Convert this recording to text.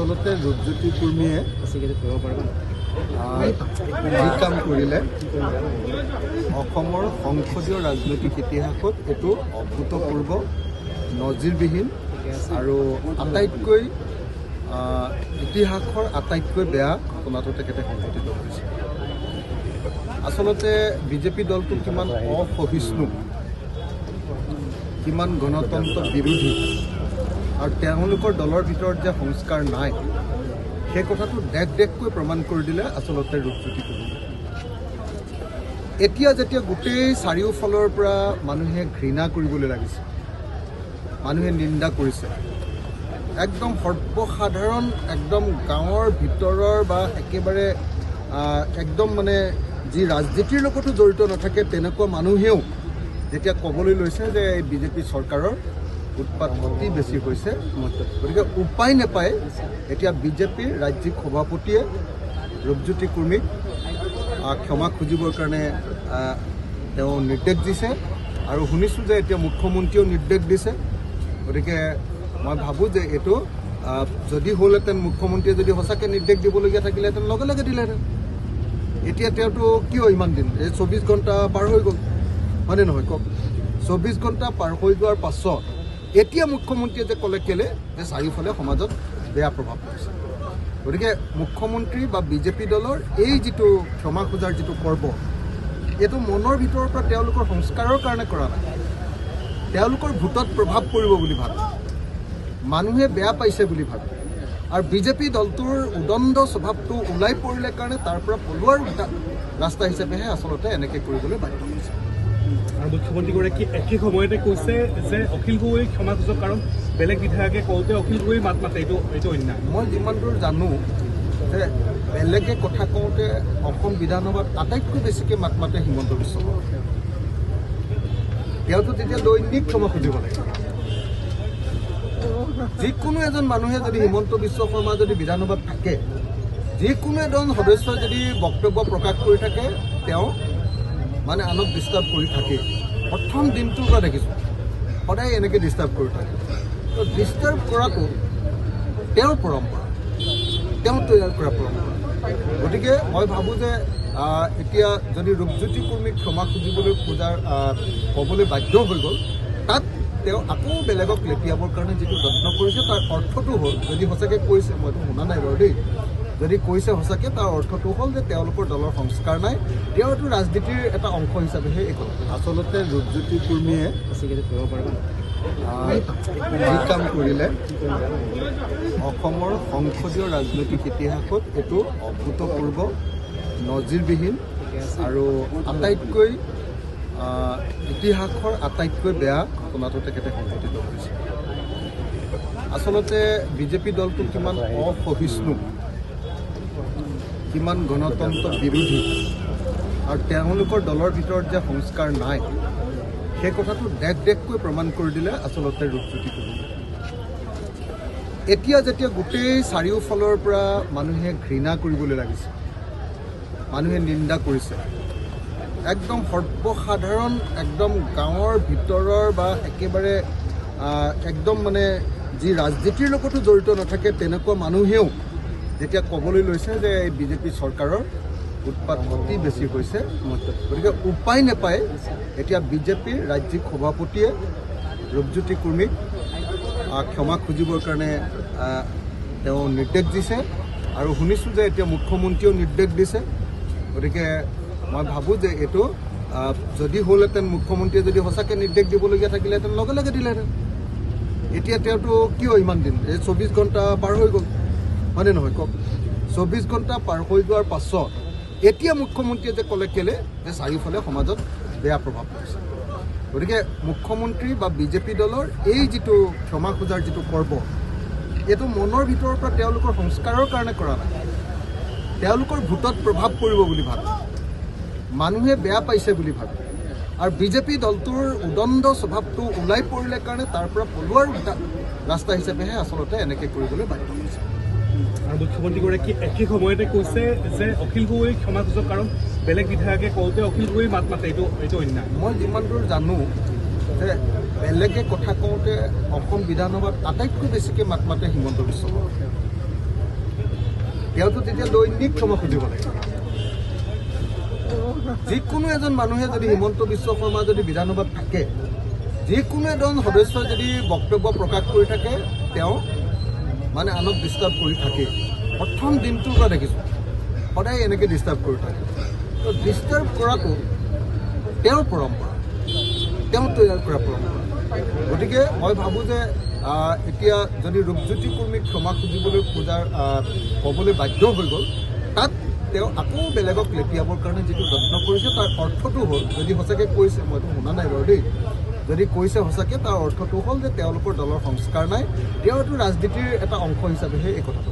আচলতে ৰূপজ্যোতি কুৰ্মীয়ে যি কাম কৰিলে অসমৰ সংসদীয় ৰাজনৈতিক ইতিহাসত এইটো অভূতপূৰ্ব নজিৰবিহীন আৰু আটাইতকৈ ইতিহাসৰ আটাইতকৈ বেয়া ঘটনাটো তেখেতে সংঘটিত কৰিছে। আচলতে বিজেপি দলটো কিমান অসহিষ্ণু, কিমান গণতন্ত্ৰ বিৰোধী আৰু তেওঁলোকৰ দলৰ ভিতৰত যে সংস্কাৰ নাই সেই কথাটো দেখ-দেখকৈ প্ৰমাণ কৰি দিলে আচলতে ৰূপজ্যোতি কুৰ্মী। এতিয়া যেতিয়া গোটেই চাৰিওফালৰ পৰা মানুহে ঘৃণা কৰিবলৈ লাগিছে, মানুহে নিন্দা কৰিছে, একদম সৰ্বসাধাৰণ একদম গাঁৱৰ ভিতৰৰ বা একেবাৰে একদম মানে যি ৰাজনীতিৰ লগতো জড়িত নাথাকে তেনেকুৱা মানুহেও যেতিয়া ক'বলৈ লৈছে যে এই বিজেপি চৰকাৰৰ উৎপাত অতি বেছি হৈছে, গতিকে উপায় নাপায় এতিয়া বিজেপিৰ ৰাজ্যিক সভাপতিয়ে ৰূপজ্যোতি কুৰ্মীক ক্ষমা খুজিবৰ কাৰণে তেওঁ নিৰ্দেশ দিছে আৰু শুনিছোঁ যে এতিয়া মুখ্যমন্ত্ৰীয়েও নিৰ্দেশ দিছে। গতিকে মই ভাবোঁ যে এইটো যদি হ'লহেঁতেন, মুখ্যমন্ত্ৰীয়ে যদি সঁচাকৈ নিৰ্দেশ দিবলগীয়া থাকিলেহেঁতেন লগে লগে দিলেহেঁতেন। এতিয়া তেওঁতো কিয় ইমান দিন, এই 24 ঘণ্টা পাৰ হৈ গ'ল, হয়নে নহয় কওক? 24 ঘণ্টা পাৰ হৈ যোৱাৰ পাছত এতিয়া মুখ্যমন্ত্ৰীয়ে যে ক'লে কেলে যে চাৰিওফালে সমাজত বেয়া প্ৰভাৱ পৰিছে। গতিকে মুখ্যমন্ত্ৰী বা বিজেপি দলৰ এই যিটো ক্ষমা খোজাৰ যিটো পৰ্ব, এইটো মনৰ ভিতৰৰ পৰা তেওঁলোকৰ সংস্কাৰৰ কাৰণে কৰা নাই, তেওঁলোকৰ ভোটত প্ৰভাৱ পৰিব বুলি ভাবে, মানুহে বেয়া পাইছে বুলি ভাবে আৰু বিজেপি দলটোৰ উদণ্ড স্বভাৱটো ওলাই পৰিলে কাৰণে তাৰ পৰা পলোৱাৰ ৰাস্তা হিচাপেহে আচলতে এনেকৈ কৰিবলৈ বাধ্য হৈছে। আৰু মুখ্যমন্ত্ৰীগৰাকী একে সময়তে কৈছে যে অখিল গগৈক ক্ষমা খোজক, কাৰণ বেলেগ বিধায়কে কওঁতে অখিল গগৈ মাত মাতে, এইটো অন্যায়। মই যিমান দূৰ জানো যে বেলেগে কথা কওঁতে অসম বিধানসভাত আটাইতকৈ বেছিকৈ মাত মাতে হিমন্ত বিশ্ব শৰ্মা। তেওঁতো তেতিয়া দৈনিক ক্ষমা খুজিব লাগে। যিকোনো এজন মানুহে যদি হিমন্ত বিশ্ব শৰ্মা যদি বিধানসভাত থাকে, যিকোনো এজন সদস্যই যদি বক্তব্য প্ৰকাশ কৰি থাকে, তেওঁ মানে আনক ডিষ্টাৰ্ব কৰি থাকে। প্ৰথম দিনটোৰ পৰা দেখিছোঁ সদায় এনেকৈ ডিষ্টাৰ্ব কৰি থাকে। তো ডিষ্টাৰ্ব কৰাটো তেওঁৰ পৰম্পৰা, তেওঁ তৈয়াৰ কৰা পৰম্পৰা। গতিকে মই ভাবোঁ যে এতিয়া যদি ৰূপজ্যোতি কুৰ্মীক ক্ষমা খুজিবলৈ ক'বলৈ বাধ্য হৈ গ'ল, তাত তেওঁ আকৌ বেলেগক লেটিয়াবৰ কাৰণে যিটো যত্ন কৰিছে তাৰ অৰ্থটো হ'ল, যদি সঁচাকৈ কৈছে, মইতো শুনা নাই বাৰু দেই, যদি কৈছে সঁচাকৈ তাৰ অৰ্থটো হ'ল যে তেওঁলোকৰ দলৰ সংস্কাৰ নাই, তেওঁতো ৰাজনীতিৰ এটা অংশ হিচাপেহে এই কথা। আচলতে ৰূপজ্যোতি কুৰ্মীয়ে যি কাম কৰিলে অসমৰ সংসদীয় ৰাজনৈতিক ইতিহাসত এইটো অভূতপূৰ্ব নজিৰবিহীন আৰু আটাইতকৈ ইতিহাসৰ আটাইতকৈ বেয়া ঘটনাটো তেখেতে সংঘটিত কৰিছে। আচলতে বিজেপি দলটো কিমান অসহিষ্ণু, কিমান গণতন্ত্ৰ বিৰোধী আৰু তেওঁলোকৰ দলৰ ভিতৰত যে সংস্কাৰ নাই সেই কথাটো দেখ-দেখকৈ প্ৰমাণ কৰি দিলে আচলতে ৰূপজ্যোতি কুৰ্মী। এতিয়া যেতিয়া গোটেই চাৰিওফালৰ পৰা মানুহে ঘৃণা কৰিবলৈ লাগিছে, মানুহে নিন্দা কৰিছে, একদম সৰ্বসাধাৰণ একদম গাঁৱৰ ভিতৰৰ বা একেবাৰে একদম মানে যি ৰাজনীতিৰ লগতো জড়িত নাথাকে তেনেকুৱা মানুহেও যেতিয়া ক'বলৈ লৈছে যে এই বিজেপি চৰকাৰৰ উৎপাত অতি বেছি হৈছে, গতিকে উপায় নাপায় এতিয়া বিজেপিৰ ৰাজ্যিক সভাপতিয়ে ৰূপজ্যোতি কুৰ্মীক ক্ষমা খুজিবৰ কাৰণে তেওঁ নিৰ্দেশ দিছে আৰু শুনিছোঁ যে এতিয়া মুখ্যমন্ত্ৰীয়েও নিৰ্দেশ দিছে। গতিকে মই ভাবোঁ যে এইটো যদি হ'লহেঁতেন, মুখ্যমন্ত্ৰীয়ে যদি সঁচাকৈ নিৰ্দেশ দিবলগীয়া থাকিলেহেঁতেন লগে লগে দিলেহেঁতেন। এতিয়া তেওঁতো কিয় ইমান দিন, এই 24 ঘণ্টা পাৰ হৈ গ'ল, হয়নে নহয় কওক? 24 ঘণ্টা পাৰ হৈ যোৱাৰ পাছত এতিয়া মুখ্যমন্ত্ৰীয়ে যে ক'লে কেলে যে চাৰিওফালে সমাজত বেয়া প্ৰভাৱ পৰিছে। গতিকে মুখ্যমন্ত্ৰী বা বিজেপি দলৰ এই যিটো ক্ষমা খোজাৰ যিটো পৰ্ব, এইটো মনৰ ভিতৰৰ পৰা তেওঁলোকৰ সংস্কাৰৰ কাৰণে কৰা নাই, তেওঁলোকৰ ভোটত প্ৰভাৱ পৰিব বুলি ভাবে, মানুহে বেয়া পাইছে বুলি ভাবে আৰু বিজেপি দলটোৰ উদণ্ড স্বভাৱটো ওলাই পৰিলে কাৰণে তাৰ পৰা পলোৱাৰ ৰাস্তা হিচাপেহে আচলতে এনেকৈ কৰিবলৈ বাধ্য হৈছে। আৰু মুখ্যমন্ত্ৰীগৰাকী একে সময়তে কৈছে যে অখিল গগৈক ক্ষমা খোজক, কাৰণ বেলেগ বিধায়কে কওঁতে অখিল গগৈ মাত মাতে, এইটো অন্যায়। মই যিমান দূৰ জানো যে বেলেগে কথা কওঁতে অসম বিধানসভাত আটাইতকৈ বেছিকৈ মাত মাতে হিমন্ত বিশ্ব শৰ্মা। তেওঁতো তেতিয়া দৈনিক ক্ষমা খুজিব লাগে। যিকোনো এজন মানুহে যদি হিমন্ত বিশ্ব শৰ্মা যদি বিধানসভাত থাকে, যিকোনো এজন সদস্যই যদি বক্তব্য প্ৰকাশ কৰি থাকে, তেওঁ মানে আনক ডিষ্টাৰ্ব কৰি থাকে। প্ৰথম দিনটোৰ পৰা দেখিছোঁ সদায় এনেকৈ ডিষ্টাৰ্ব কৰি থাকে। তো ডিষ্টাৰ্ব কৰাটো তেওঁৰ পৰম্পৰা, তেওঁ তৈয়াৰ কৰা পৰম্পৰা। গতিকে মই ভাবোঁ যে এতিয়া যদি ৰূপজ্যোতি কুৰ্মীক ক্ষমা খুজিবলৈ ক'বলৈ বাধ্য হৈ গ'ল, তাত তেওঁ আকৌ বেলেগক লেটিয়াবৰ কাৰণে যিটো যত্ন কৰিছে তাৰ অৰ্থটো হ'ল, যদি সঁচাকৈ কৈছে, মইতো শুনা নাই বাৰু দেই, যদি কৈছে সঁচাকৈ তাৰ অৰ্থটো হ'ল যে তেওঁলোকৰ দলৰ সংস্কাৰ নাই, তেওঁতো ৰাজনীতিৰ এটা অংশ হিচাপেহে এই কথাটো